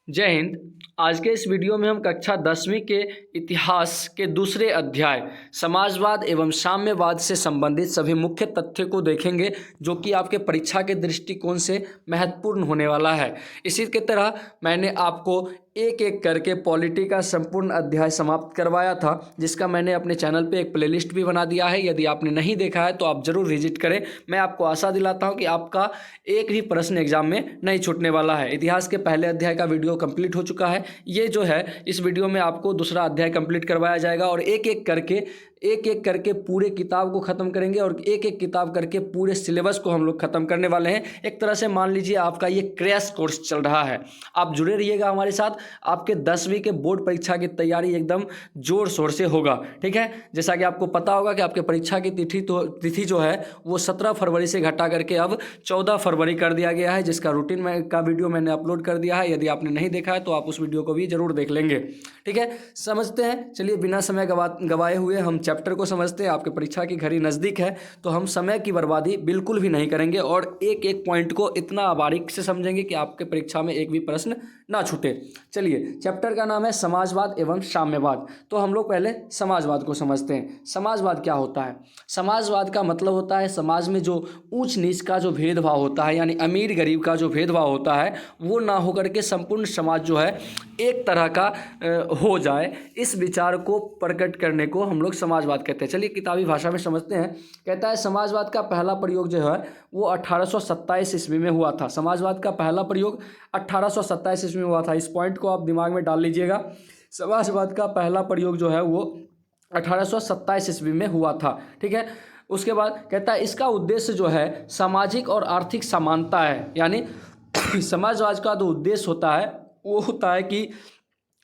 जय हिंद। आज के इस वीडियो में हम कक्षा 10वीं के इतिहास के दूसरे अध्याय समाजवाद एवं साम्यवाद से संबंधित सभी मुख्य तथ्य को देखेंगे, जो कि आपके परीक्षा के दृष्टिकोण से महत्वपूर्ण होने वाला है। इसी के तरह मैंने आपको एक एक करके पॉलिटी का संपूर्ण अध्याय समाप्त करवाया था, जिसका मैंने अपने चैनल पे एक प्लेलिस्ट भी बना दिया है। यदि आपने नहीं देखा है तो आप ज़रूर विजिट करें। मैं आपको आशा दिलाता हूं कि आपका एक भी प्रश्न एग्जाम में नहीं छूटने वाला है। इतिहास के पहले अध्याय का वीडियो कंप्लीट हो चुका है। ये जो है इस वीडियो में आपको दूसरा अध्याय कंप्लीट करवाया जाएगा और एक एक करके पूरे किताब को ख़त्म करेंगे और एक एक किताब करके पूरे सिलेबस को हम लोग ख़त्म करने वाले हैं। एक तरह से मान लीजिए आपका ये क्रैश कोर्स चल रहा है। आप जुड़े रहिएगा हमारे साथ। आपके 10वीं के बोर्ड परीक्षा की तैयारी एकदम जोर शोर से होगा, ठीक है। जैसा कि आपको पता होगा कि आपके परीक्षा की तिथि जो है वो 17 फरवरी से घटा करके अब 14 फरवरी कर दिया गया है, जिसका रूटीन का वीडियो मैंने अपलोड कर दिया है। यदि आपने नहीं देखा है तो आप उस वीडियो को भी जरूर देख लेंगे, ठीक है। समझते हैं, चलिए बिना समय गवाए हुए हम चैप्टर को समझते हैं। आपके परीक्षा की घड़ी नज़दीक है तो हम समय की बर्बादी बिल्कुल भी नहीं करेंगे और एक एक पॉइंट को इतना बारीक से समझेंगे कि आपके परीक्षा में एक भी प्रश्न ना छूटे। चलिए, चैप्टर का नाम है समाजवाद एवं साम्यवाद। तो हम लोग पहले समाजवाद को समझते हैं। समाजवाद क्या होता है? समाजवाद का मतलब होता है समाज में जो ऊंच नीच का जो भेदभाव होता है, यानी अमीर गरीब का जो भेदभाव होता है, वो ना होकर के संपूर्ण समाज जो है एक तरह का हो जाए। इस विचार को प्रकट करने को हम लोग समाजवाद कहते हैं। चलिए किताबी भाषा में समझते हैं। कहता है समाजवाद का पहला प्रयोग जो है वो 1827 ईस्वी में हुआ था। समाजवाद का पहला प्रयोग 1827 ईस्वी में हुआ था। इस पॉइंट को आप दिमाग में डाल लीजिएगा। समाजवाद का पहला प्रयोग जो है वो 1827 ईस्वी में हुआ था, ठीक है। उसके बाद कहता है इसका उद्देश्य जो है सामाजिक और आर्थिक समानता है। यानी समाजवाद का जो उद्देश्य होता है वो होता है कि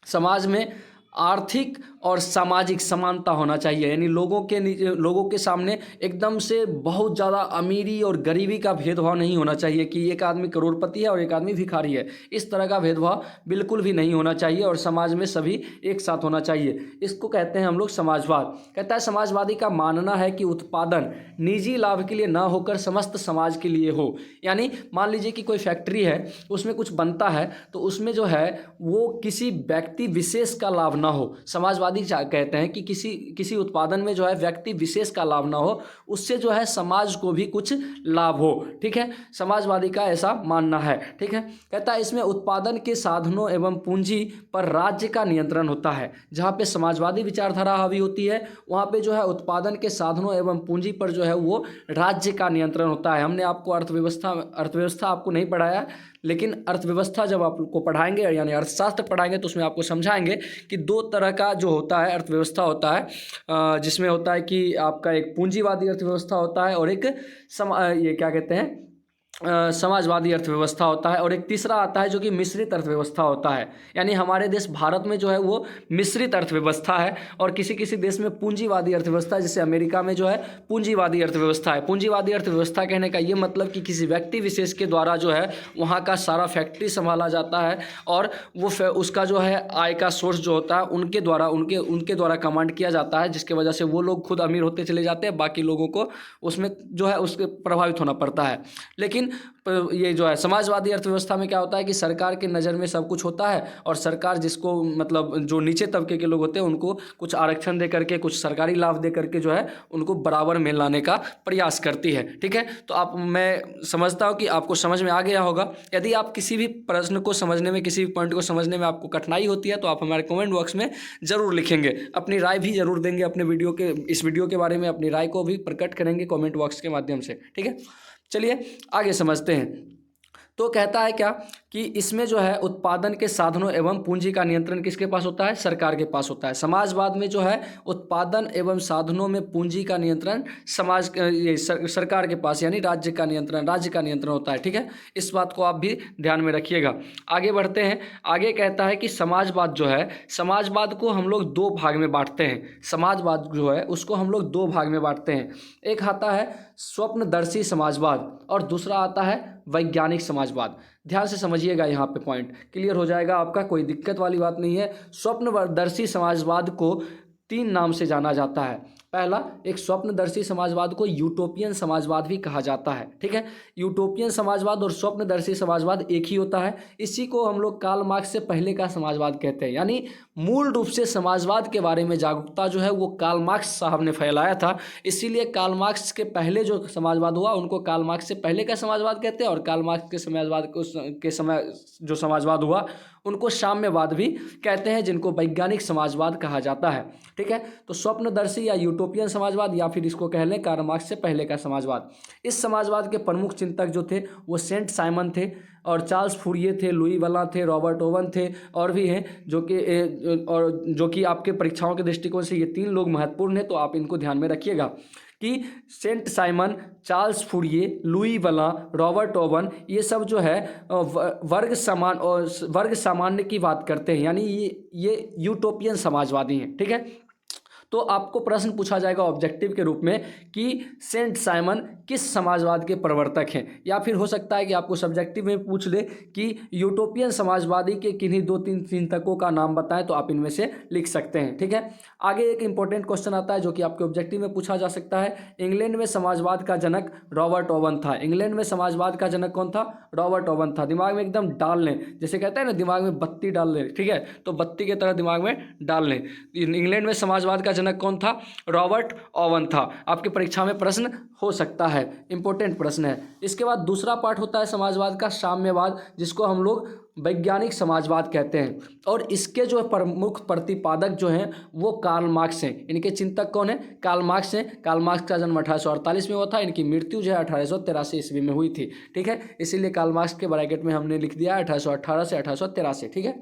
समाज में आर्थिक और सामाजिक समानता होना चाहिए। यानी लोगों के सामने एकदम से बहुत ज़्यादा अमीरी और गरीबी का भेदभाव नहीं होना चाहिए कि एक आदमी करोड़पति है और एक आदमी भिखारी है। इस तरह का भेदभाव बिल्कुल भी नहीं होना चाहिए और समाज में सभी एक साथ होना चाहिए। इसको कहते हैं हम लोग समाजवाद। कहता है समाजवादी का मानना है कि उत्पादन निजी लाभ के लिए ना होकर समस्त समाज के लिए हो। यानी मान लीजिए कि कोई फैक्ट्री है, उसमें कुछ बनता है तो उसमें जो है वो किसी व्यक्ति विशेष का लाभ ना हो। समाजवादी कहते हैं कि किसी उत्पादन में जो है व्यक्ति विशेष का लाभ ना हो, उससे जो है समाज को भी कुछ लाभ हो, ठीक है। समाजवादी का ऐसा मानना है, ठीक है। कहता है इसमें उत्पादन के साधनों एवं पूंजी पर राज्य का नियंत्रण होता है। जहाँ पे समाजवादी विचारधारा हावी होती है वहाँ पे जो है उत्पादन के साधनों एवं पूंजी पर जो है वो राज्य का नियंत्रण होता है। हमने आपको अर्थव्यवस्था आपको नहीं पढ़ाया, लेकिन अर्थव्यवस्था जब आपको पढ़ाएंगे यानी अर्थशास्त्र पढ़ाएंगे तो उसमें आपको समझाएंगे कि दो तरह का जो होता है अर्थव्यवस्था होता है, जिसमें होता है कि आपका एक पूंजीवादी अर्थव्यवस्था होता है और एक ये क्या कहते हैं समाजवादी अर्थव्यवस्था होता है, और एक तीसरा आता है जो कि मिश्रित अर्थव्यवस्था होता है। यानी हमारे देश भारत में जो है वो मिश्रित अर्थव्यवस्था है और किसी किसी देश में पूंजीवादी अर्थव्यवस्था, जैसे अमेरिका में जो है पूंजीवादी अर्थव्यवस्था है। पूंजीवादी अर्थव्यवस्था कहने का ये मतलब कि किसी व्यक्ति विशेष के द्वारा जो है वहाँ का सारा फैक्ट्री संभाला जाता है और वो उसका जो है आय का सोर्स जो होता है उनके द्वारा कमांड किया जाता है, जिसके वजह से वो लोग खुद अमीर होते चले जाते हैं, बाकी लोगों को उसमें जो है उसके प्रभावित होना पड़ता है। लेकिन ये जो है समाजवादी अर्थव्यवस्था में क्या होता है कि सरकार के नज़र में सब कुछ होता है और सरकार जिसको मतलब जो नीचे तबके के लोग होते हैं उनको कुछ आरक्षण दे करके, कुछ सरकारी लाभ दे करके जो है उनको बराबर में लाने का प्रयास करती है, ठीक है। तो मैं समझता हूँ कि आपको समझ में आ गया होगा। यदि आप किसी भी प्रश्न को समझने में, किसी भी पॉइंट को समझने में आपको कठिनाई होती है तो आप हमारे कमेंट बॉक्स में ज़रूर लिखेंगे, अपनी राय भी ज़रूर देंगे। अपने इस वीडियो के बारे में अपनी राय को भी प्रकट करेंगे कमेंट बॉक्स के माध्यम से, ठीक है। चलिए आगे समझते हैं। तो कहता है क्या कि इसमें जो है उत्पादन के साधनों एवं पूंजी का नियंत्रण किसके पास होता है? सरकार के पास होता है। समाजवाद में जो है उत्पादन एवं साधनों में पूंजी का नियंत्रण सरकार के पास यानी राज्य का नियंत्रण होता है, ठीक है। इस बात को आप भी ध्यान में रखिएगा। आगे बढ़ते हैं। आगे कहता है कि समाजवाद जो है, समाजवाद को हम लोग दो भाग में बांटते हैं। समाजवाद जो है उसको हम लोग दो भाग में बांटते हैं। एक आता है स्वप्नदर्शी समाजवाद और दूसरा आता है वैज्ञानिक समाजवाद। ध्यान से समझिएगा, यहाँ पे पॉइंट क्लियर हो जाएगा आपका, कोई दिक्कत वाली बात नहीं है। स्वप्नदर्शी समाजवाद को तीन नाम से जाना जाता है। पहला, एक स्वप्नदर्शी समाजवाद को यूटोपियन समाजवाद भी कहा जाता है। ठीक है, यूटोपियन समाजवाद और स्वप्नदर्शी समाजवाद एक ही होता है। इसी को हम लोग कार्ल मार्क्स से पहले का समाजवाद कहते हैं। यानी मूल रूप से समाजवाद के बारे में जागरूकता जो है वो कार्ल मार्क्स साहब ने फैलाया था। इसीलिए कार्ल मार्क्स के पहले जो समाजवाद हुआ उनको कार्ल मार्क्स से पहले का समाजवाद कहते हैं, और कार्ल मार्क्स के समाजवाद के समय जो समाजवाद हुआ उनको साम्यवाद भी कहते हैं, जिनको वैज्ञानिक समाजवाद कहा जाता है। ठीक है, तो स्वप्नदर्शी या यूटोपियन समाजवाद, या फिर इसको कह लें कार्ल मार्क्स से पहले का समाजवाद। इस समाजवाद के प्रमुख चिंतक जो थे वो सेंट साइमन थे, और चार्ल्स फूरिये थे, लुई वला थे, रॉबर्ट ओवन थे, और भी हैं जो कि आपके परीक्षाओं के दृष्टिकोण से ये 3 लोग महत्वपूर्ण हैं, तो आप इनको ध्यान में रखिएगा कि Saint Simon, Charles Fourier, Louis वला, रॉबर्ट ओवन, ये सब जो है वर्ग सामान्य की बात करते हैं। यानी ये यूटोपियन समाजवादी हैं। ठीक है, तो आपको प्रश्न पूछा जाएगा ऑब्जेक्टिव के रूप में कि सेंट साइमन किस समाजवाद के प्रवर्तक हैं, या फिर हो सकता है कि आपको सब्जेक्टिव में पूछ ले कि यूटोपियन समाजवादी के किन्हीं 2-3 चिंतकों का नाम बताएं, तो आप इनमें से लिख सकते हैं। ठीक है, आगे एक इंपॉर्टेंट क्वेश्चन आता है जो कि आपके ऑब्जेक्टिव में पूछा जा सकता है। इंग्लैंड में समाजवाद का जनक रॉबर्ट ओवन था। इंग्लैंड में समाजवाद का जनक कौन था? रॉबर्ट ओवन था। दिमाग में एकदम डाल लें, जैसे कहते हैं ना दिमाग में बत्ती डाल लें। ठीक है, तो बत्ती की तरह दिमाग में डाल लें। इंग्लैंड में समाजवाद का जनक कौन था? रॉबर्ट ओवन था। आपकी परीक्षा में प्रश्न हो सकता है, इंपॉर्टेंट प्रश्न है। इसके बाद दूसरा पार्ट होता है समाजवाद का साम्यवाद, जिसको हम लोग वैज्ञानिक समाजवाद कहते हैं, और इसके जो प्रमुख प्रतिपादक जो हैं वो कार्ल मार्क्स हैं। इनके चिंतक कौन है? कार्ल मार्क्स हैं। कार्ल मार्क्स का जन्म 1848 में हुआ था। इनकी मृत्यु जो है 1883 ईस्वी में हुई थी। ठीक है, इसीलिए कार्ल मार्क्स के ब्रैकेट में हमने लिख दिया 1818 से 1883। ठीक है,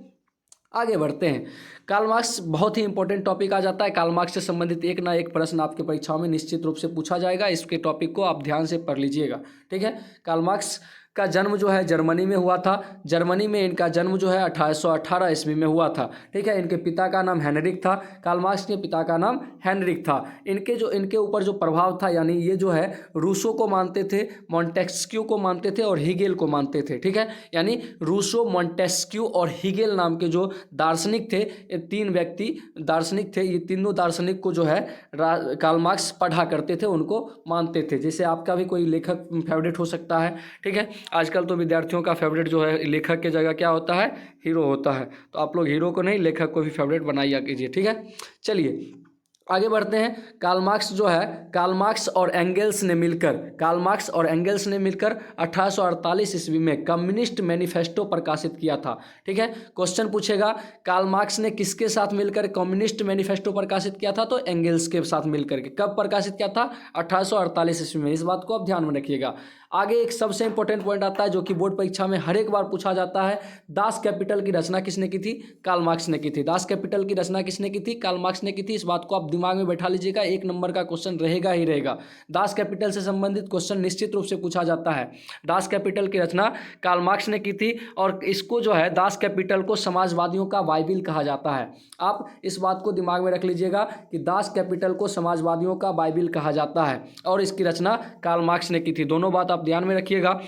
आगे बढ़ते हैं। कार्ल मार्क्स बहुत ही इंपॉर्टेंट टॉपिक आ जाता है। कार्ल मार्क्स से संबंधित एक ना एक प्रश्न आपके परीक्षाओं में निश्चित रूप से पूछा जाएगा। इसके टॉपिक को आप ध्यान से पढ़ लीजिएगा। ठीक है, कार्ल मार्क्स का जन्म जो है जर्मनी में हुआ था। जर्मनी में इनका जन्म जो है 1818 ईस्वी में हुआ था। ठीक है, इनके पिता का नाम हेनरिक था। कार्ल मार्क्स के पिता का नाम हेनरिक था। इनके ऊपर जो प्रभाव था, यानी ये जो है रूसो को मानते थे, मॉन्टेस्क्यू को मानते थे और हीगेल को मानते थे। ठीक है, यानी रूसो, मॉन्टेस्क्यू और हीगेल नाम के जो दार्शनिक थे, ये 3 व्यक्ति दार्शनिक थे। ये तीनों दार्शनिक को जो है कार्ल मार्क्स पढ़ा करते थे, उनको मानते थे। जैसे आपका भी कोई लेखक फेवरेट हो सकता है। ठीक है, आजकल तो विद्यार्थियों का फेवरेट जो है लेखक के जगह क्या होता है? हीरो होता है। तो आप लोग हीरो को नहीं, लेखक को भी फेवरेट बनाइए कीजिए। ठीक है, चलिए आगे बढ़ते हैं। कार्ल मार्क्स जो है, कार्ल मार्क्स और एंगेल्स ने मिलकर 1848 ईस्वी में कम्युनिस्ट मैनिफेस्टो प्रकाशित किया था। ठीक है, क्वेश्चन पूछेगा कार्ल मार्क्स ने किसके साथ मिलकर कम्युनिस्ट मैनिफेस्टो प्रकाशित किया था? तो एंगेल्स के साथ मिलकर के। कब प्रकाशित किया था? 1848 ईस्वी में। इस बात को आप ध्यान में रखिएगा। आगे एक सबसे इंपॉर्टेंट पॉइंट आता है जो कि बोर्ड परीक्षा में हर एक बार पूछा जाता है। दास कैपिटल की रचना किसने की थी? कार्ल मार्क्स ने की थी। दास कैपिटल की रचना किसने की थी? कार्ल मार्क्स ने की थी। इस बात को आप दिमाग में बैठा लीजिएगा, 1 नंबर का क्वेश्चन रहेगा ही रहेगा। दास कैपिटल से संबंधित क्वेश्चन निश्चित रूप से पूछा जाता है। दास कैपिटल की रचना कार्ल मार्क्स ने की थी, और इसको जो है दास कैपिटल को समाजवादियों का बाइबिल कहा जाता है। आप इस बात को दिमाग में रख लीजिएगा कि दास कैपिटल को समाजवादियों का बाइबिल कहा जाता है, और इसकी रचना कार्ल मार्क्स ने की थी। दोनों बात आप ध्यान में रखिएगा।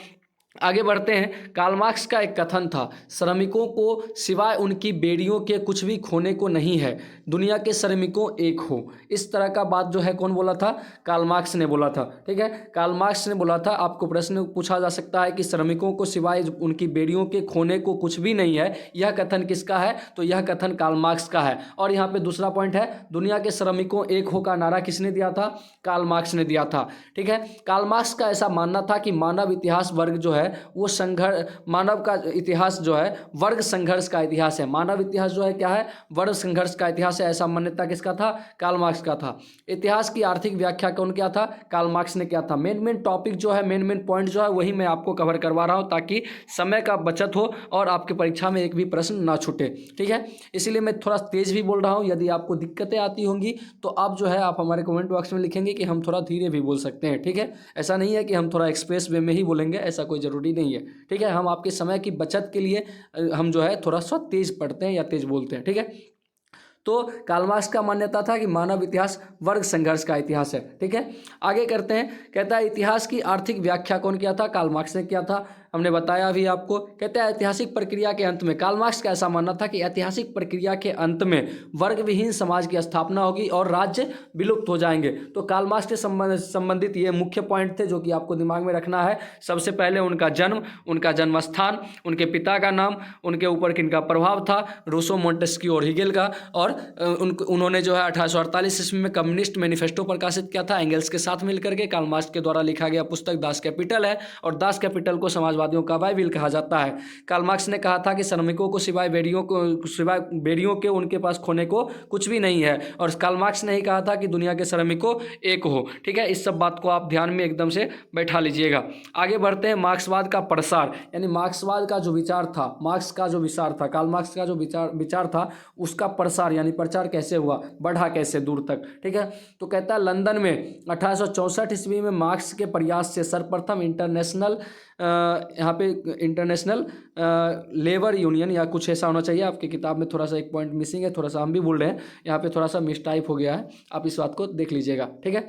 आगे बढ़ते हैं। कार्ल मार्क्स का एक कथन था, श्रमिकों को सिवाय उनकी बेड़ियों के कुछ भी खोने को नहीं है, दुनिया के श्रमिकों एक हो। इस तरह का बात जो है कौन बोला था? कार्ल मार्क्स ने बोला था। ठीक है, कार्ल मार्क्स ने बोला था। आपको प्रश्न पूछा जा सकता है कि श्रमिकों को सिवाय उनकी बेड़ियों के खोने को कुछ भी नहीं है, यह कथन किसका है? तो यह कथन कार्ल मार्क्स का है। और यहाँ पे दूसरा पॉइंट है, दुनिया के श्रमिकों एक हो का नारा किसने दिया था? कार्ल मार्क्स ने दिया था। ठीक है, कार्ल मार्क्स का ऐसा मानना था कि मानव इतिहास वर्ग जो है वो संघर्ष, मानव का इतिहास जो है वर्ग संघर्ष का इतिहास है। मानव इतिहास जो है क्या है? वर्ग संघर्ष का इतिहास है। ऐसा मान्यता किसका था? कार्ल मार्क्स का था। इतिहास की आर्थिक व्याख्या कौन किया था? कार्ल मार्क्स ने किया था। मेन टॉपिक जो है, मेन पॉइंट जो है वही मैं आपको कवर करवा रहा हूँ, ताकि समय का बचत हो और आपके परीक्षा में एक भी प्रश्न ना छूटे। ठीक है, इसीलिए मैं थोड़ा तेज भी बोल रहा हूँ। यदि आपको दिक्कतें आती होंगी तो आप जो है आप हमारे कमेंट बॉक्स में लिखेंगे कि हम थोड़ा धीरे भी बोल सकते हैं। ठीक है, ऐसा नहीं है कि हम थोड़ा एक्सप्रेस वे में ही बोलेंगे, ऐसा कोई ज़रूरी नहीं है। ठीक है, हम आपके समय की बचत के लिए हम जो है थोड़ा सा तेज पढ़ते हैं या तेज बोलते हैं। ठीक है, तो कार्ल मार्क्स का मान्यता था कि मानव इतिहास वर्ग संघर्ष का इतिहास है। ठीक है, आगे करते हैं। कहता है इतिहास की आर्थिक व्याख्या कौन किया था? कार्ल मार्क्स ने किया था। हमने बताया अभी आपको। कहते हैं ऐतिहासिक प्रक्रिया के अंत में कार्ल मार्क्स का ऐसा मानना था कि ऐतिहासिक प्रक्रिया के अंत में वर्ग विहीन समाज की स्थापना होगी और राज्य विलुप्त हो जाएंगे। तो कार्ल मार्क्स से संबंधित ये मुख्य पॉइंट थे जो कि आपको दिमाग में रखना है। सबसे पहले उनका जन्म, उनका जन्म स्थान, उनके पिता का नाम, उनके ऊपर किनका प्रभाव था, रूसो, मोंटेस्क्यू और हीगेल का। और उन्होंने जो है 1848 ईस्वी में कम्युनिस्ट मैनिफेस्टो प्रकाशित किया था एंगल्स के साथ मिलकर के। कार्ल मार्क्स के द्वारा लिखा गया पुस्तक दास कैपिटल है और दास कैपिटल को समाजवादियों का बाइबिल कहा जाता है। कार्ल मार्क्स ने कहा था कि श्रमिकों को सिवाय बेड़ियों के उनके पास खोने को कुछ भी नहीं है। और कार्ल मार्क्स ने ही कहा था कि दुनिया के श्रमिकों एक हो। ठीक है, इस सब बात को आप ध्यान में एकदम से बैठा लीजिएगा। आगे बढ़ते हैं। मार्क्सवाद का प्रसार, यानी मार्क्सवाद का जो विचार था, मार्क्स का जो विचार था, कार्ल मार्क्स का जो विचार था, उसका प्रसार यानी प्रचार कैसे हुआ, बढ़ा कैसे दूर तक। ठीक है, तो कहता है लंदन में 1864 ईस्वी में मार्क्स के प्रयास से सर्वप्रथम इंटरनेशनल यहाँ पे इंटरनेशनल लेबर यूनियन या कुछ ऐसा होना चाहिए, आपकी किताब में थोड़ा सा एक पॉइंट मिसिंग है, थोड़ा सा हम भी बोल रहे हैं, यहाँ पे थोड़ा सा मिसटाइप हो गया है, आप इस बात को देख लीजिएगा। ठीक है,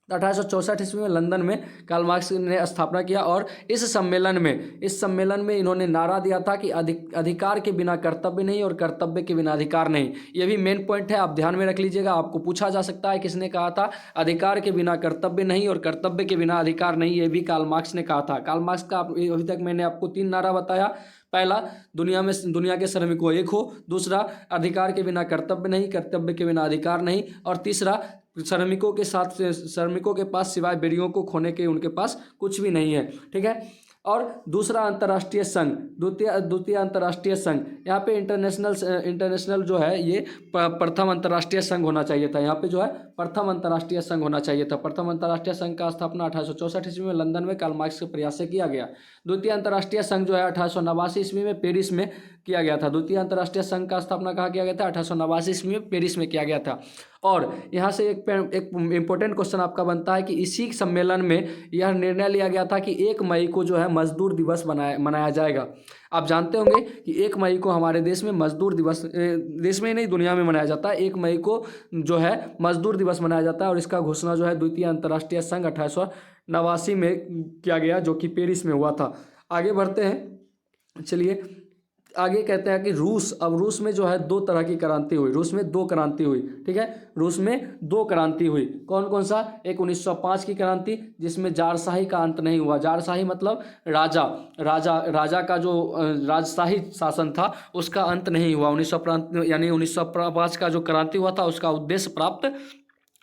1864 ईस्वी में लंदन में कार्ल मार्क्स ने स्थापना किया और इस सम्मेलन में इन्होंने नारा दिया था कि अधिकार के बिना कर्तव्य नहीं और कर्तव्य के बिना अधिकार नहीं। ये भी मेन पॉइंट है, आप ध्यान में रख लीजिएगा। आपको पूछा जा सकता है किसने कहा था, अधिकार के बिना कर्तव्य नहीं और कर्तव्य के बिना अधिकार नहीं, ये भी कार्ल मार्क्स ने कहा था। कार्ल मार्क्स का अभी तक मैंने आपको 3 नारा बताया। पहला, दुनिया के श्रमिकों एक हो। दूसरा, अधिकार के बिना कर्तव्य नहीं, कर्तव्य के बिना अधिकार नहीं। और तीसरा, श्रमिकों के पास सिवाय बेड़ियों को खोने के उनके पास कुछ भी नहीं है। ठीक है, और दूसरा अंतर्राष्ट्रीय संघ, द्वितीय अंतर्राष्ट्रीय संघ, यहाँ पे इंटरनेशनल जो है ये प्रथम अंतर्राष्ट्रीय संघ होना चाहिए था। यहाँ पे जो है प्रथम अंतर्राष्ट्रीय संघ होना चाहिए था। प्रथम अंतर्राष्ट्रीय संघ का स्थापना 1864 ईस्वी में लंदन में कार्ल मार्क्स के प्रयास से किया गया। द्वितीय अंतर्राष्ट्रीय संघ जो है 1889 ईस्वी में पेरिस में किया गया था। द्वितीय अंतर्राष्ट्रीय संघ का स्थापना कहाँ किया गया था, 1889 ईस्वी में पेरिस में किया गया था। और यहाँ से एक इम्पोर्टेंट क्वेश्चन आपका बनता है कि इसी सम्मेलन में यह निर्णय लिया गया था कि 1 मई को जो है मजदूर दिवस मनाया जाएगा। आप जानते होंगे कि 1 मई को हमारे देश में मजदूर दिवस, देश में ही नहीं दुनिया में मनाया जाता है। 1 मई को जो है मजदूर दिवस मनाया जाता है और इसका घोषणा जो है द्वितीय अंतर्राष्ट्रीय संघ 1889 में किया गया, जो कि पेरिस में हुआ था। आगे बढ़ते हैं, चलिए आगे कहते हैं कि रूस में जो है 2 तरह की क्रांति हुई। रूस में 2 क्रांति हुई। ठीक है, रूस में 2 क्रांति हुई। कौन कौन सा, एक 1905 की क्रांति जिसमें जारशाही का अंत नहीं हुआ। जारशाही मतलब राजा का जो राजशाही शासन था उसका अंत नहीं हुआ। 1905 का जो क्रांति हुआ था उसका उद्देश्य प्राप्त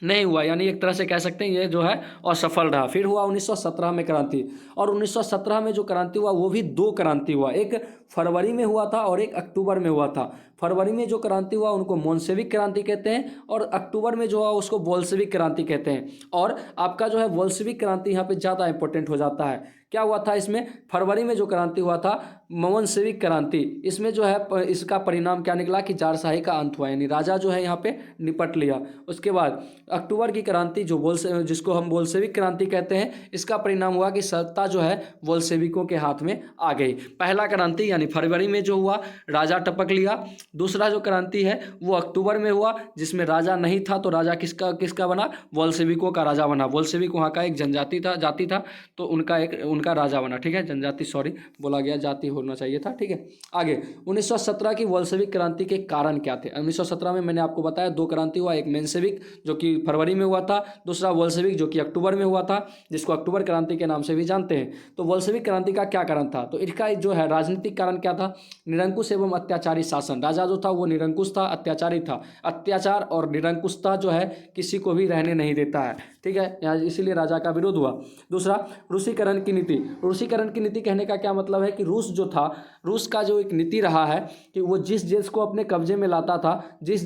नहीं हुआ, यानी एक तरह से कह सकते हैं ये जो है असफल रहा। फिर हुआ 1917 में क्रांति, और 1917 में जो क्रांति हुआ वो भी 2 क्रांति हुआ, एक फरवरी में हुआ था और एक अक्टूबर में हुआ था। फरवरी में जो क्रांति हुआ उनको मोन्सेविक क्रांति कहते हैं और अक्टूबर में जो हुआ उसको बोल्शेविक क्रांति कहते हैं। और आपका जो है बोल्शेविक क्रांति यहाँ पे ज़्यादा इंपॉर्टेंट हो जाता है। क्या हुआ था इसमें, फरवरी में जो क्रांति हुआ था मोन्सेविक क्रांति, इसमें जो है इसका परिणाम क्या निकला कि जारशाही का अंत हुआ, यानी राजा जो है यहाँ पे निपट लिया। उसके बाद अक्टूबर की क्रांति जिसको हम बोल्शेविक क्रांति कहते हैं, इसका परिणाम हुआ कि सत्ता जो है बोल्शेविकों के हाथ में आ गई। पहला क्रांति यानी फरवरी में जो हुआ राजा टपक लिया। दूसरा जो क्रांति है वो अक्टूबर में हुआ जिसमें राजा नहीं था, तो राजा किसका बना, बोल्शेविकों का राजा बना। बोल्शेविक वहाँ का एक जाति था तो उनका राजा बना। ठीक है, जनजाति, सॉरी बोला गया, जाति होना चाहिए था। ठीक है, आगे 1917 की बोल्शेविक क्रांति के कारण क्या थे। 1917 में मैंने आपको बताया 2 क्रांति हुआ, एक मेंशेविक जो कि फरवरी में हुआ था, दूसरा बोल्शेविक जो कि अक्टूबर में हुआ था, जिसको अक्टूबर क्रांति के नाम से भी जानते हैं। तो बोल्शेविक क्रांति का क्या कारण था, तो इसका जो है राजनीतिक कारण क्या था, निरंकुश एवं अत्याचारी शासन। राजा जो था वो निरंकुश था, अत्याचारी था। अत्याचार और निरंकुशता जो है किसी को भी रहने नहीं देता है। ठीक है, यहाँ इसीलिए राजा का विरोध हुआ। दूसरा, रूसीकरण की नीति। रूसीकरण की नीति कहने का क्या मतलब है कि रूस जो था, रूस का जो एक नीति रहा है कि वो जिस देश को अपने कब्जे में लाता था, जिस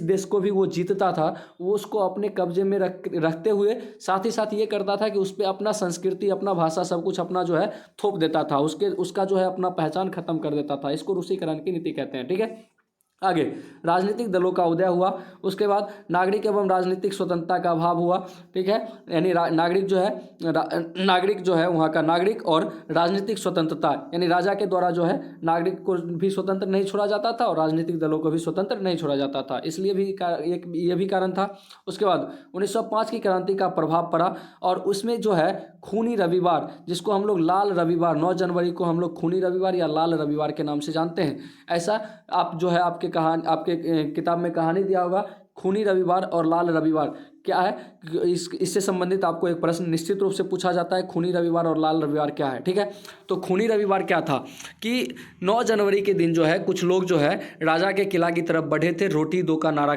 देश को भी वो जीतता था, वो उसको अपने कब्जे में रखते हुए साथ ही साथ ये करता था कि उस पर अपना संस्कृति, अपना भाषा, सब कुछ अपना जो है थोप देता था, उसका जो है अपना पहचान खत्म कर देता था। इसको रूसीकरण की नीति कहते हैं। ठीक है, आगे राजनीतिक दलों का उदय हुआ, उसके बाद नागरिक एवं राजनीतिक स्वतंत्रता का अभाव हुआ, ठीक है। यानी नागरिक जो है वहाँ का नागरिक और राजनीतिक स्वतंत्रता, यानी राजा के द्वारा जो है नागरिक को भी स्वतंत्र नहीं छोड़ा जाता था और राजनीतिक दलों को भी स्वतंत्र नहीं छोड़ा जाता था, इसलिए भी एक ये भी कारण था। उसके बाद 1905 की क्रांति का प्रभाव पड़ा और उसमें जो है खूनी रविवार, जिसको हम लोग लाल रविवार, 9 जनवरी को हम लोग खूनी रविवार या लाल रविवार के नाम से जानते हैं। ऐसा आप जो है आपके किताब में कहानी दिया होगा, खूनी रविवार और लाल रविवार क्या है, इससे संबंधित आपको एक प्रश्न निश्चित रूप से पूछा जाता है, खूनी रविवार और लाल रविवार क्या है, ठीक है। तो खूनी रविवार क्या था कि 9 जनवरी के दिन जो है कुछ लोग जो है राजा के किला की तरफ बढ़े थे, रोटी दो का नारा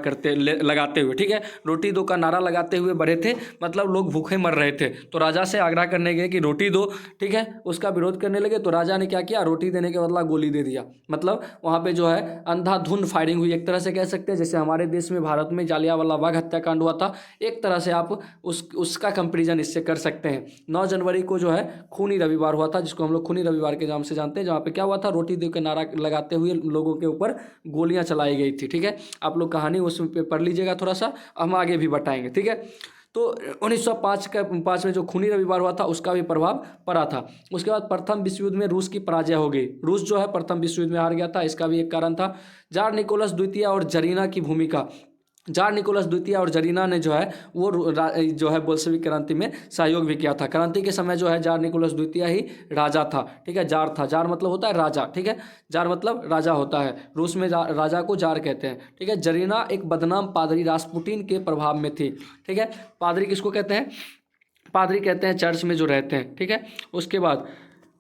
लगाते हुए, ठीक है। रोटी दो का नारा लगाते हुए बढ़े थे, मतलब लोग भूखे मर रहे थे, तो राजा से आग्रह करने गए कि रोटी दो, ठीक है। उसका विरोध करने लगे तो राजा ने क्या किया, रोटी देने के बदला गोली दे दिया। मतलब वहाँ पे जो है अंधाधुंध फायरिंग हुई, एक तरह से कह सकते हैं जैसे हमारे देश में भारत में जालियांवाला बाग हत्याकांड हुआ था, एक तरह से आप उसका कंपेरिजन इससे कर सकते हैं। 9 जनवरी को जो है खूनी रविवार हुआ था, जिसको हम लोग खूनी रविवार के नाम से जानते हैं, जहाँ पे क्या हुआ था, रोटी दे के नारा लगाते हुए लोगों के ऊपर गोलियां चलाई गई थी, ठीक है। आप लोग कहानी उस पे पढ़ लीजिएगा थोड़ा सा, हम आगे भी बताएंगे, ठीक है। तो 1905 में जो खूनी रविवार हुआ था उसका भी प्रभाव पड़ा था। उसके बाद प्रथम विश्व युद्ध में रूस की पराजय हो गई, रूस जो है प्रथम विश्व युद्ध में हार गया था, इसका भी एक कारण था। जार निकोलस द्वितीय और जरीना की भूमिका, जार निकोलस द्वितीय और जरीना ने जो है वो जो है बोल्शेविक क्रांति में सहयोग भी किया था। क्रांति के समय जो है जार निकोलस द्वितीय ही राजा था, ठीक है। जार था, जार मतलब होता है राजा, ठीक है। जार मतलब राजा होता है, रूस में राजा को जार कहते हैं, ठीक है। जरीना एक बदनाम पादरी रास्पुटिन के प्रभाव में थी, ठीक है। पादरी किसको कहते हैं, पादरी कहते हैं चर्च में जो रहते हैं, ठीक है। उसके बाद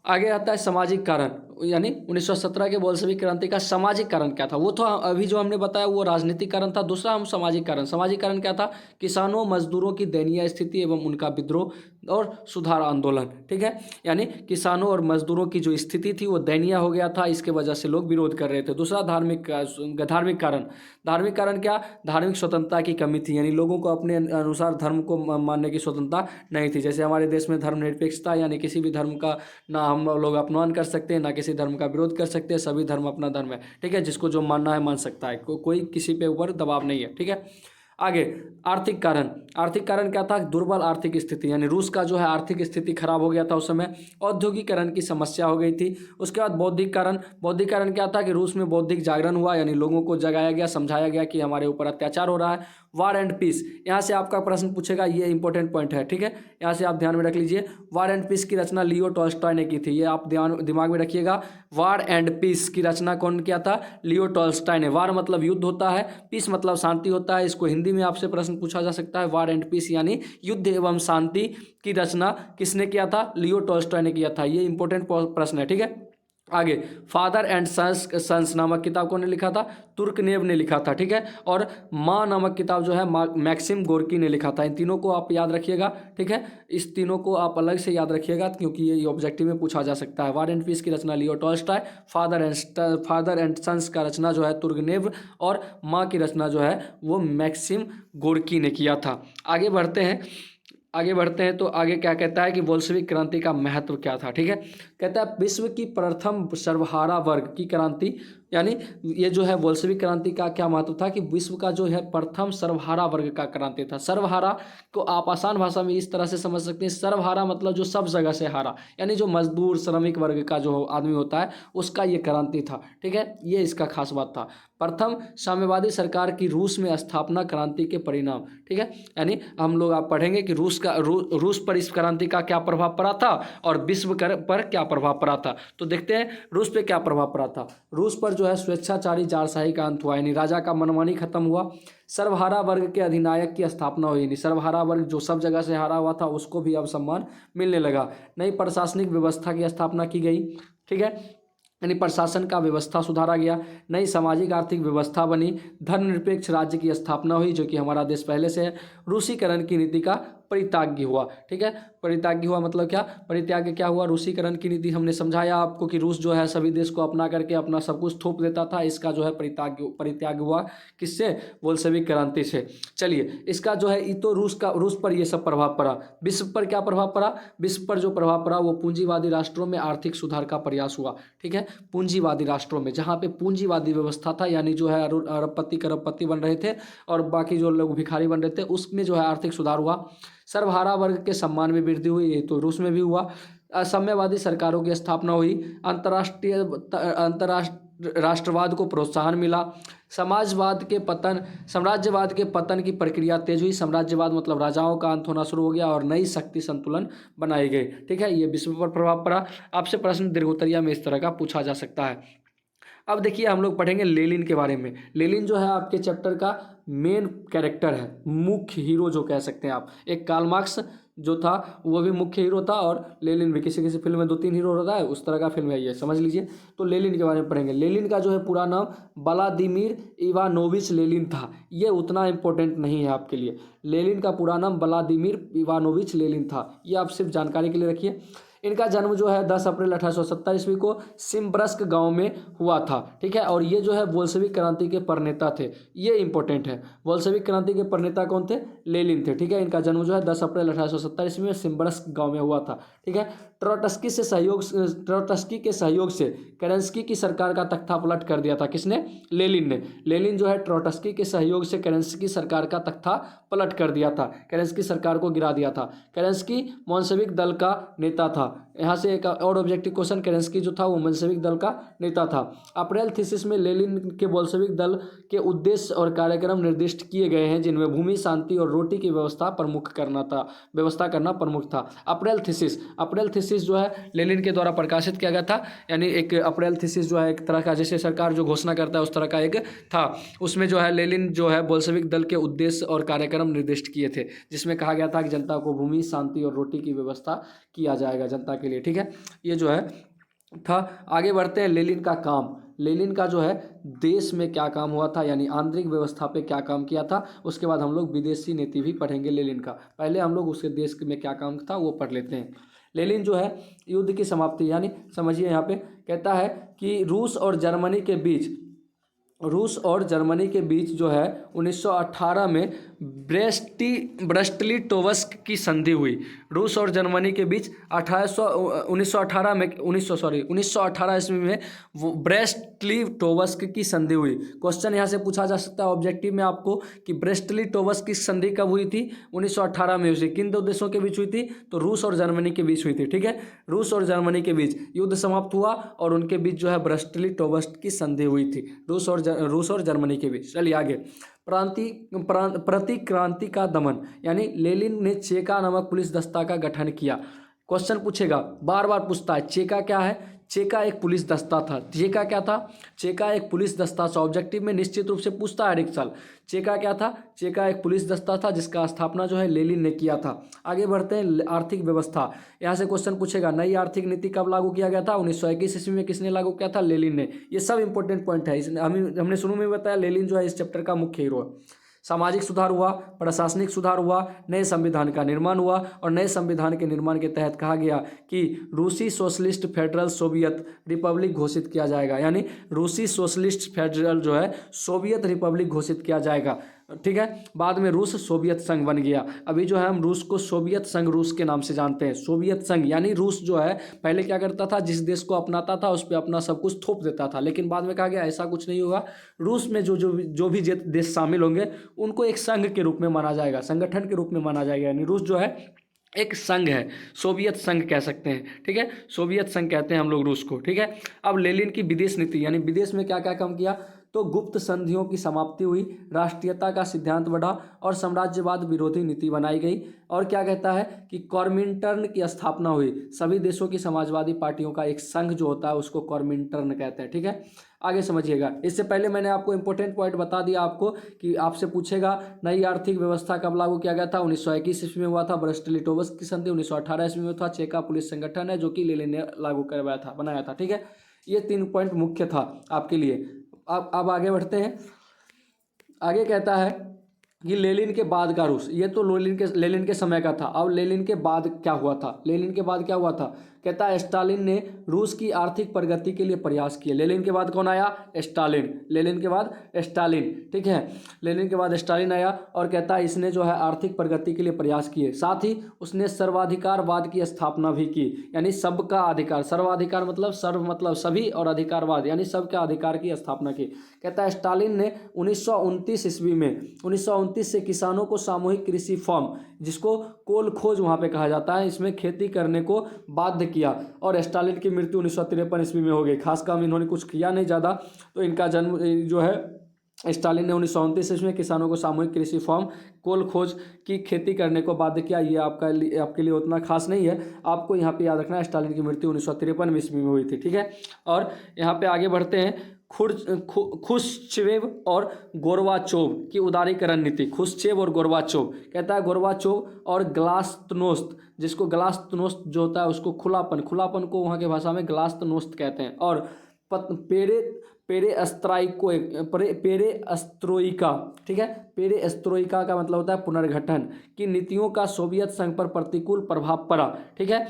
आगे आता है सामाजिक कारण, यानी 1917 के बोल्शेविक क्रांति का सामाजिक कारण क्या था, वो तो अभी जो हमने बताया वो राजनीतिक कारण था। दूसरा हम सामाजिक कारण क्या था, किसानों मजदूरों की दयनीय स्थिति एवं उनका विद्रोह और सुधार आंदोलन, ठीक है। यानी किसानों और मजदूरों की जो स्थिति थी वो दयनीय हो गया था, इसके वजह से लोग विरोध कर रहे थे। दूसरा धार्मिक कारण क्या, धार्मिक स्वतंत्रता की कमी थी, यानी लोगों को अपने अनुसार धर्म को मानने की स्वतंत्रता नहीं थी। जैसे हमारे देश में धर्मनिरपेक्षता, यानी किसी भी धर्म का ना हम लोग अपमान कर सकते हैं, ना किसी धर्म का विरोध कर सकते हैं, सभी धर्म अपना धर्म है, ठीक है। जिसको जो मानना है मान सकता है, कोई किसी पे ऊपर दबाव नहीं है, ठीक है। आगे आर्थिक कारण क्या था, दुर्बल आर्थिक स्थिति, यानी रूस का जो है आर्थिक स्थिति खराब हो गया था उस समय, औद्योगिकरण की समस्या हो गई थी। उसके बाद बौद्धिक कारण क्या था कि रूस में बौद्धिक जागरण हुआ, यानी लोगों को जगाया गया, समझाया गया कि हमारे ऊपर अत्याचार हो रहा है। वार एंड पीस, यहाँ से आपका प्रश्न पूछेगा, ये इंपॉर्टेंट पॉइंट है, ठीक है। यहाँ से आप ध्यान में रख लीजिए, वार एंड पीस की रचना लियो टॉल्स्टॉय ने की थी, ये आप दिमाग में रखिएगा। वार एंड पीस की रचना कौन किया था, लियो टॉल्स्टॉय ने। वार मतलब युद्ध होता है, पीस मतलब शांति होता है, इसको हिंदी में आपसे प्रश्न पूछा जा सकता है। वार एंड पीस यानी युद्ध एवं शांति की रचना किसने किया था, लियो टॉल्स्टॉय ने किया था, ये इंपॉर्टेंट प्रश्न है, ठीक है। आगे फादर एंड सन्स नामक किताब कौन ने लिखा था, तुर्गनेव ने लिखा था, ठीक है। और माँ नामक किताब जो है मैक्सिम गोर्की ने लिखा था। इन तीनों को आप याद रखिएगा, ठीक है। इस तीनों को आप अलग से याद रखिएगा क्योंकि ये ऑब्जेक्टिव में पूछा जा सकता है। वार एंड पीस की रचना Leo Tolstoy, Father and Sons का रचना जो है तुर्गनेव, और माँ की रचना जो है वो मैक्सिम गोर्की ने किया था। आगे बढ़ते हैं तो आगे क्या कहता है कि बोल्शेविक क्रांति का महत्व क्या था, ठीक है। कहता है विश्व की प्रथम सर्वहारा वर्ग की क्रांति, यानी ये जो है बोल्शेविक क्रांति का क्या महत्व था कि विश्व का जो है प्रथम सर्वहारा वर्ग का क्रांति था। सर्वहारा को आप आसान भाषा में इस तरह से समझ सकते हैं, सर्वहारा मतलब जो सब जगह से हारा, यानी जो मजदूर श्रमिक वर्ग का जो आदमी होता है उसका ये क्रांति था, ठीक है। ये इसका खास बात था। प्रथम साम्यवादी सरकार की रूस में स्थापना क्रांति के परिणाम, ठीक है। यानी हम लोग आप पढ़ेंगे कि रूस पर इस क्रांति का क्या प्रभाव पड़ा था और विश्व पर क्या प्रभाव पड़ा था। तो देखते हैं रूस पे क्या प्रभाव पड़ा था। रूस पर जो है स्वेच्छाचारी जारशाही का अंत हुआ, यानी राजा का मनमानी खत्म हुआ। सर्वहारा वर्ग के अधिनायक की स्थापना हुई, यानी सर्वहारा वर्ग जो सब जगह से हारा हुआ था उसको भी अब सम्मान मिलने लगा। नई प्रशासनिक व्यवस्था की स्थापना की गई, ठीक है, यानी प्रशासन का व्यवस्था सुधारा गया। नई सामाजिक आर्थिक व्यवस्था बनी। धर्मनिरपेक्ष राज्य की स्थापना हुई जो कि हमारा देश पहले से है। रूसीकरण की नीति का परित्यागी हुआ। ठीक है, परित्यागी हुआ मतलब क्या, परित्याग क्या हुआ, रूसीकरण की नीति हमने समझाया आपको कि रूस जो है सभी देश को अपना करके अपना सब कुछ थोप देता था, इसका जो है परित्याग हुआ किससे, बोल्शेविक क्रांति से। चलिए, इसका जो है तो रूस पर ये सब प्रभाव पड़ा। विश्व पर क्या प्रभाव पड़ा, विश्व पर जो प्रभाव पड़ा वो पूंजीवादी राष्ट्रों में आर्थिक सुधार का प्रयास हुआ। ठीक है, पूंजीवादी राष्ट्रों में, जहाँ पे पूंजीवादी व्यवस्था था, यानी जो है अरबपति करोड़पति बन रहे थे और बाकी जो लोग भिखारी बन रहे थे, उसमें जो है आर्थिक सुधार हुआ। सर्वहारा वर्ग के सम्मान में वृद्धि हुई, ये तो रूस में भी हुआ। साम्यवादी सरकारों की स्थापना हुई। राष्ट्रवाद को प्रोत्साहन मिला। साम्राज्यवाद के पतन की प्रक्रिया तेज हुई। साम्राज्यवाद मतलब राजाओं का अंत होना शुरू हो गया और नई शक्ति संतुलन बनाई गई। ठीक है, ये विश्व पर प्रभाव पड़ा। आपसे प्रश्न दीर्घोत्तरीय में इस तरह का पूछा जा सकता है। अब देखिए, हम लोग पढ़ेंगे लेनिन के बारे में। लेनिन जो है आपके चैप्टर का मेन कैरेक्टर है, मुख्य हीरो जो कह सकते हैं आप। एक कार्ल मार्क्स जो था वो भी मुख्य हीरो था, और लेनिन भी, किसी किसी फिल्म में 2-3 हीरो होता है, उस तरह का फिल्म है ये, समझ लीजिए। तो लेनिन के बारे में पढ़ेंगे। लेनिन का जो है पूरा नाम व्लादिमीर इवानोविच लेनिन था, ये उतना इंपॉर्टेंट नहीं है आपके लिए। लेनिन का पूरा नाम व्लादिमीर इवानोविच लेनिन था, ये आप सिर्फ जानकारी के लिए रखिए। इनका जन्म जो है 10 अप्रैल 1870 ईस्वी को सिम्ब्रस्क गांव में हुआ था। ठीक है, और ये जो है बोल्शेविक क्रांति के प्रणेता थे, ये इंपॉर्टेंट है। बोल्शेविक क्रांति के प्रणेता कौन थे, लेनिन थे। ठीक है, इनका जन्म जो है 10 अप्रैल 1870 ईस्वी में सिम्ब्रस्क गांव में हुआ था। ठीक है, ट्रोट्स्की के सहयोग से केरेंस्की की सरकार का तख्ता पलट कर दिया था। किसने, लेनिन ने। लेनिन जो है ट्रोट्स्की के सहयोग से केरेंस्की सरकार का तख्ता पलट कर दिया था, केरेंस्की सरकार को गिरा दिया था। केरेंस्की बोल्शेविक दल का नेता था। यहाँ से एक और ऑब्जेक्टिव क्वेश्चन, केरेंस्की जो था वो बोल्शेविक दल का नेता था। अप्रैल थीसिस में लेनिन के बोल्शेविक दल के उद्देश्य और कार्यक्रम निर्दिष्ट किए गए हैं, जिनमें भूमि, शांति और रोटी की व्यवस्था करना प्रमुख था। अप्रैल थीसिस जो है लेनिन के द्वारा प्रकाशित किया गया था, यानी एक अप्रैल थीसिस जो है एक तरह का, जैसे सरकार जो घोषणा करता है उस तरह का एक था। उसमें जो है लेनिन जो है बोल्शेविक दल के उद्देश्य और कार्यक्रम निर्दिष्ट किए थे, जिसमें कहा गया था कि जनता को भूमि, शांति और रोटी की व्यवस्था किया जाएगा जनता के लिए। ठीक है, ये जो है था। आगे बढ़ते हैं, लेनिन का काम। लेनिन का जो है देश में क्या काम हुआ था, यानी आंतरिक व्यवस्था पे क्या काम किया था। उसके बाद हम लोग विदेशी नीति भी पढ़ेंगे लेनिन का। पहले हम लोग उसके देश में क्या काम था वो पढ़ लेते हैं। लेनिन जो है युद्ध की समाप्ति, यानी समझिए यहाँ पे कहता है कि रूस और जर्मनी के बीच जो है 1918 में ब्रेस्ट-लिटोव्स्क की संधि हुई। रूस और जर्मनी के बीच 1918 ईस्वी में वो ब्रेस्ट-लिटोव्स्क की संधि हुई। क्वेश्चन यहाँ से पूछा जा सकता है ऑब्जेक्टिव में आपको कि ब्रेस्ट-लिटोव्स्क की संधि कब हुई थी, 1918 में हुई। किन दो देशों के बीच हुई थी, तो रूस और जर्मनी के बीच हुई थी। ठीक है, रूस और जर्मनी के बीच युद्ध समाप्त हुआ और उनके बीच जो है ब्रेस्ट-लिटोव्स्क की संधि हुई थी, रूस और जर्मनी के बीच। चलिए आगे, प्रतिक्रांति का दमन, यानी लेनिन ने चेका नामक पुलिस दस्ता का गठन किया। क्वेश्चन पूछेगा, बार बार पूछता है, चेका क्या है। चेका एक पुलिस दस्ता था। चेका क्या था, चेका एक पुलिस दस्ता था। ऑब्जेक्टिव में निश्चित रूप से पूछता है हर एक साल। चेका क्या था, चेका एक पुलिस दस्ता था जिसका स्थापना जो है लेनिन ने किया था। आगे बढ़ते हैं, आर्थिक व्यवस्था। यहाँ से क्वेश्चन पूछेगा, नई आर्थिक नीति कब लागू किया गया था, 1921 ईस्वी में किसने लागू किया था, लेनिन ने। ये सब इंपॉर्टेंट पॉइंट है, हमने शुरू में बताया लेनिन जो है इस चैप्टर का मुख्य हीरो है। सामाजिक सुधार हुआ, प्रशासनिक सुधार हुआ, नए संविधान का निर्माण हुआ और नए संविधान के निर्माण के तहत कहा गया कि रूसी सोशलिस्ट फेडरल सोवियत रिपब्लिक घोषित किया जाएगा, यानी रूसी सोशलिस्ट फेडरल जो है सोवियत रिपब्लिक घोषित किया जाएगा। ठीक है, बाद में रूस सोवियत संघ बन गया। अभी जो है हम रूस को सोवियत संघ रूस के नाम से जानते हैं। सोवियत संघ यानी रूस जो है पहले क्या करता था, जिस देश को अपनाता था उस पर अपना सब कुछ थोप देता था, लेकिन बाद में कहा गया ऐसा कुछ नहीं होगा। रूस में जो भी देश शामिल होंगे उनको एक संघ के रूप में माना जाएगा, संगठन के रूप में माना जाएगा, यानी रूस जो है एक संघ है, सोवियत संघ कह सकते हैं। ठीक है, सोवियत संघ कहते हैं हम लोग रूस को। ठीक है, अब लेनिन की विदेश नीति, यानी विदेश में क्या क्या काम किया, तो गुप्त संधियों की समाप्ति हुई, राष्ट्रीयता का सिद्धांत बढ़ा और साम्राज्यवाद विरोधी नीति बनाई गई। और क्या कहता है कि कॉमिंटर्न की स्थापना हुई। सभी देशों की समाजवादी पार्टियों का एक संघ जो होता है उसको कॉमिंटर्न कहते हैं। ठीक है, आगे समझिएगा। इससे पहले मैंने आपको इंपॉर्टेंट पॉइंट बता दिया आपको कि आपसे पूछेगा नई आर्थिक व्यवस्था कब लागू किया गया था, 1921 ईस्वी में हुआ था। ब्रेस्ट-लिटोव्स्क की संधि 1918 ईस्वी में था। चेका पुलिस संगठन है जो कि लेनिन ने लागू करवाया था, बनाया था। ठीक है, ये 3 पॉइंट मुख्य था आपके लिए। अब आगे बढ़ते हैं। आगे कहता है कि लेनिन के बाद का रूस, ये तो लेनिन के समय का था। अब लेनिन के बाद क्या हुआ था, लेनिन के बाद क्या हुआ था, कहता है स्टालिन ने रूस की आर्थिक प्रगति के लिए प्रयास किए। लेनिन के बाद कौन आया, स्टालिन, लेनिन के बाद स्टालिन, ठीक है, लेनिन के बाद स्टालिन आया और कहता है इसने जो है आर्थिक प्रगति के लिए प्रयास किए। साथ ही उसने सर्वाधिकारवाद की स्थापना भी की, यानी सबका अधिकार, सर्वाधिकार मतलब सर्व मतलब सभी और अधिकारवाद यानी सबका अधिकार की स्थापना की। कहता है स्टालिन ने 1929 ईस्वी में 1929 से किसानों को सामूहिक कृषि फॉर्म, जिसको कोल खोज वहाँ पे कहा जाता है, इसमें खेती करने को बाध्य किया। और स्टालिन की मृत्यु 1953 ईस्वी में हो गई। खास काम इन्होंने कुछ किया नहीं ज़्यादा, तो इनका जन्म जो है स्टालिन ने 1929 ईस्वी में किसानों को सामूहिक कृषि फॉर्म कोल खोज की खेती करने को बाध्य किया। ये आपके लिए उतना खास नहीं है, आपको यहाँ पे याद रखना है स्टालिन की मृत्यु 1953 ईस्वी में हुई थी, ठीक है। और यहाँ पे आगे बढ़ते हैं। खुश्चेव और गोरबाचोव की उदारीकरण नीति, खुश्चेव और गोरबाचोव, कहता है गोरबाचोव और ग्लास्तनोस्त, जिसको ग्लास्तनोस्त जो होता है उसको खुलापन को वहाँ के भाषा में ग्लास्तनोस्त कहते हैं, और पेरेस्त्रोइका, ठीक है, पेरेस्त्रोइका का मतलब होता है पुनर्गठन की नीतियों का सोवियत संघ पर प्रतिकूल प्रभाव पड़ा, ठीक है।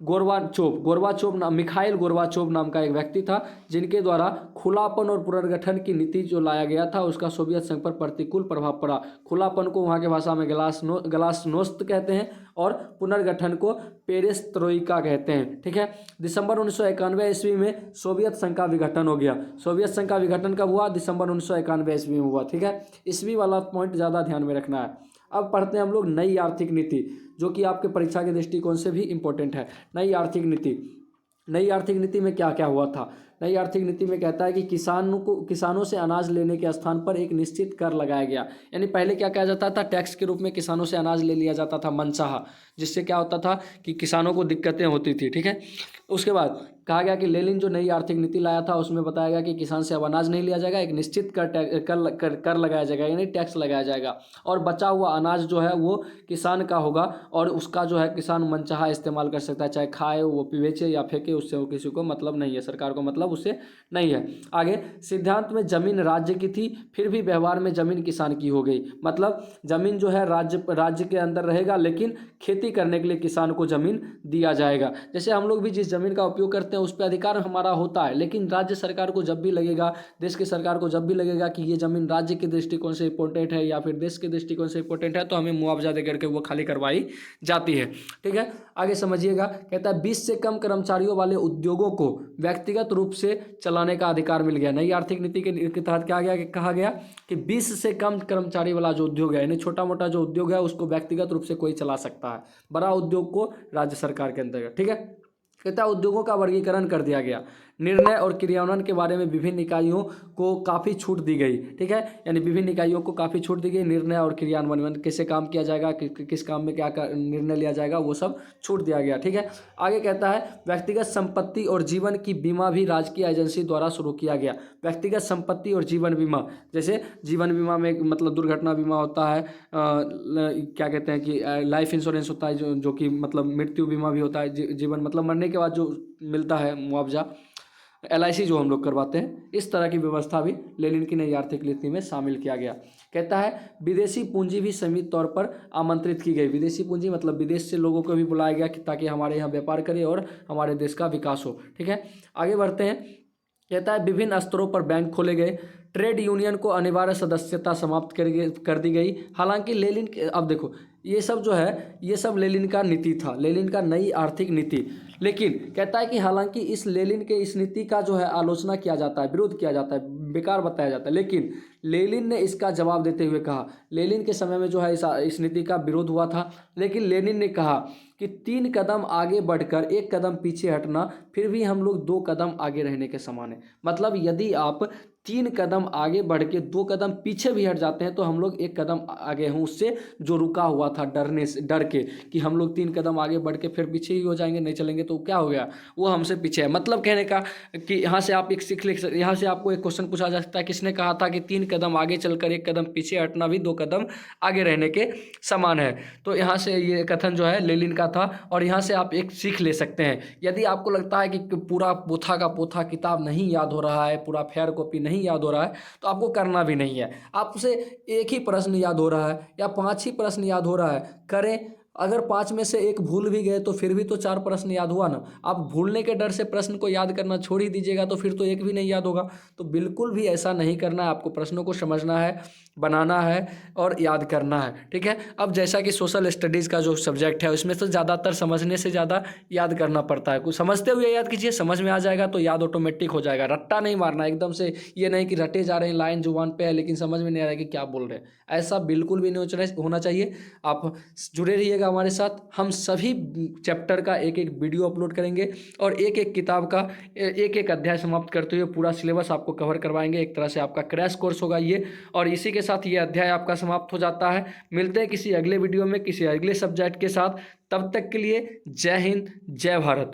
गोरबाचोव नाम, मिखाइल गोरबाचोव नाम का एक व्यक्ति था, जिनके द्वारा खुलापन और पुनर्गठन की नीति जो लाया गया था उसका सोवियत संघ पर प्रतिकूल प्रभाव पड़ा। खुलापन को वहाँ के भाषा में ग्लासनोस्त कहते हैं और पुनर्गठन को पेरेस्त्रोइका कहते हैं, ठीक है। दिसंबर 1991 ईस्वी में सोवियत संघ का विघटन हो गया। सोवियत संघ का विघटन कब हुआ, दिसंबर 1991 ईस्वी में हुआ, ठीक है। ईस्वी वाला पॉइंट ज़्यादा ध्यान में रखना है। अब पढ़ते हैं हम लोग नई आर्थिक नीति, जो कि आपके परीक्षा के दृष्टिकोण से भी इम्पोर्टेंट है। नई आर्थिक नीति, नई आर्थिक नीति में क्या क्या हुआ था। नई आर्थिक नीति में कहता है कि किसानों से अनाज लेने के स्थान पर एक निश्चित कर लगाया गया। यानी पहले क्या कहा जाता था, टैक्स के रूप में किसानों से अनाज ले लिया जाता था मनचाहा, जिससे क्या होता था कि किसानों को दिक्कतें होती थी, ठीक है। उसके बाद कहा गया कि लेनिन जो नई आर्थिक नीति लाया था उसमें बताया गया कि किसान से अब अनाज नहीं लिया जाएगा, एक निश्चित कर लगाया जाएगा, यानी टैक्स लगाया जाएगा, और बचा हुआ अनाज जो है वो किसान का होगा और उसका जो है किसान मनचाहा इस्तेमाल कर सकता है, चाहे खाए, वो बेचे या फेंके, उससे वो किसी को मतलब नहीं है, सरकार को मतलब उससे नहीं है। आगे सिद्धांत में जमीन राज्य की थी, फिर भी व्यवहार में जमीन किसान की हो गई। मतलब जमीन जो है राज्य के अंदर रहेगा, लेकिन खेती करने के लिए किसान को जमीन दिया जाएगा। जैसे हम लोग भी जिस जमीन का उपयोग करते हैं उस पर अधिकार हमारा होता है, लेकिन राज्य सरकार को जब भी लगेगा, देश की सरकार को जब भी लगेगा कि ये जमीन राज्य के दृष्टिकोण से इंपॉर्टेंट है या फिर देश के दृष्टिकोण से इंपॉर्टेंट है, तो हमें मुआवजा देकर के वो खाली करवाई जाती है, ठीक है। आगे समझिएगा, कहता है 20 से कम कर्मचारियों वाले उद्योगों को व्यक्तिगत रूप से चलाने का अधिकार मिल गया। नई आर्थिक नीति के तहत क्या गया, कहा गया कि 20 से कम कर्मचारी वाला जो उद्योग है, यानी छोटा मोटा जो उद्योग है उसको व्यक्तिगत रूप से कोई चला सकता है, बड़ा उद्योग को राज्य सरकार के अंतर्गत, ठीक है। कहता है उद्योगों का वर्गीकरण कर दिया गया। निर्णय और क्रियान्वयन के बारे में विभिन्न इकाइयों को काफ़ी छूट दी गई, ठीक है, यानी विभिन्न इकाइयों को काफ़ी छूट दी गई। निर्णय और क्रियान्वयन कैसे काम किया जाएगा, किस काम में क्या निर्णय लिया जाएगा, वो सब छूट दिया गया, ठीक है। आगे कहता है व्यक्तिगत संपत्ति और जीवन की बीमा भी राजकीय एजेंसी द्वारा शुरू किया गया। व्यक्तिगत संपत्ति और जीवन बीमा, जैसे जीवन बीमा में मतलब दुर्घटना बीमा होता है, क्या कहते हैं कि लाइफ इंश्योरेंस होता है, जो कि मतलब मृत्यु बीमा भी होता है, जीवन मतलब मरने के बाद जो मिलता है मुआवजा, LIC जो हम लोग करवाते हैं, इस तरह की व्यवस्था भी लेनिन की नई आर्थिक नीति में शामिल किया गया। कहता है विदेशी पूंजी भी सीमित तौर पर आमंत्रित की गई। विदेशी पूंजी मतलब विदेश से लोगों को भी बुलाया गया कि ताकि हमारे यहाँ व्यापार करे और हमारे देश का विकास हो, ठीक है। आगे बढ़ते हैं, कहता है विभिन्न स्तरों पर बैंक खोले गए। ट्रेड यूनियन को अनिवार्य सदस्यता समाप्त कर दी गई। हालांकि लेनिन, अब देखो ये सब जो है ये सब लेनिन का नीति था, लेनिन का नई आर्थिक नीति। लेकिन कहता है कि हालांकि इस लेनिन के इस नीति का जो है आलोचना किया जाता है, विरोध किया जाता है, बेकार बताया जाता है, लेकिन लेनिन ने इसका जवाब देते हुए कहा, लेनिन के समय में जो है इस नीति का विरोध हुआ था, लेकिन लेनिन ने कहा कि 3 कदम आगे बढ़कर 1 कदम पीछे हटना फिर भी हम लोग 2 कदम आगे रहने के समान है। मतलब यदि आप 3 कदम आगे बढ़ के 2 कदम पीछे भी हट जाते हैं तो हम लोग 1 कदम आगे हैं उससे, जो रुका हुआ था डर के कि हम लोग 3 कदम आगे बढ़ के फिर पीछे ही हो जाएंगे, नहीं चलेंगे, तो क्या हो गया, वो हमसे पीछे है। मतलब कहने का कि यहाँ से आप एक सीख ले, यहाँ से आपको एक क्वेश्चन पूछा जा सकता है, किसने कहा था कि 3 कदम आगे चलकर 1 कदम पीछे हटना भी 2 कदम आगे रहने के समान है। तो यहाँ से ये कथन जो है लेनिन का था और यहाँ से आप एक सीख ले सकते हैं। यदि आपको लगता है कि पूरा पोथा का पोथा किताब नहीं याद हो रहा है, पूरा फेयर कॉपी नहीं याद हो रहा है, तो आपको करना भी नहीं है। आपसे एक ही प्रश्न याद हो रहा है या 5 ही प्रश्न याद हो रहा है, करें। अगर 5 में से एक भूल भी गए तो फिर भी तो 4 प्रश्न याद हुआ ना। आप भूलने के डर से प्रश्न को याद करना छोड़ ही दीजिएगा तो फिर तो एक भी नहीं याद होगा। तो बिल्कुल भी ऐसा नहीं करना है, आपको प्रश्नों को समझना है, बनाना है और याद करना है, ठीक है। अब जैसा कि सोशल स्टडीज़ का जो सब्जेक्ट है उसमें तो ज़्यादातर समझने से ज़्यादा याद करना पड़ता है। कुछ समझते हुए याद कीजिए, समझ में आ जाएगा तो याद ऑटोमेटिक हो जाएगा। रट्टा नहीं मारना एकदम से, ये नहीं कि रटे जा रहे हैं, लाइन जुबान पे है लेकिन समझ में नहीं आ रहा है कि क्या बोल रहे हैं, ऐसा बिल्कुल भी नहीं होना चाहिए। आप जुड़े रहिएगा हमारे साथ, हम सभी चैप्टर का एक एक वीडियो अपलोड करेंगे और एक एक किताब का एक एक अध्याय समाप्त करते हुए पूरा सिलेबस आपको कवर करवाएंगे। एक तरह से आपका क्रैश कोर्स होगा ये, और इसी के साथ ये अध्याय आपका समाप्त हो जाता है। मिलते हैं किसी अगले वीडियो में किसी अगले सब्जेक्ट के साथ, तब तक के लिए जय हिंद, जय भारत।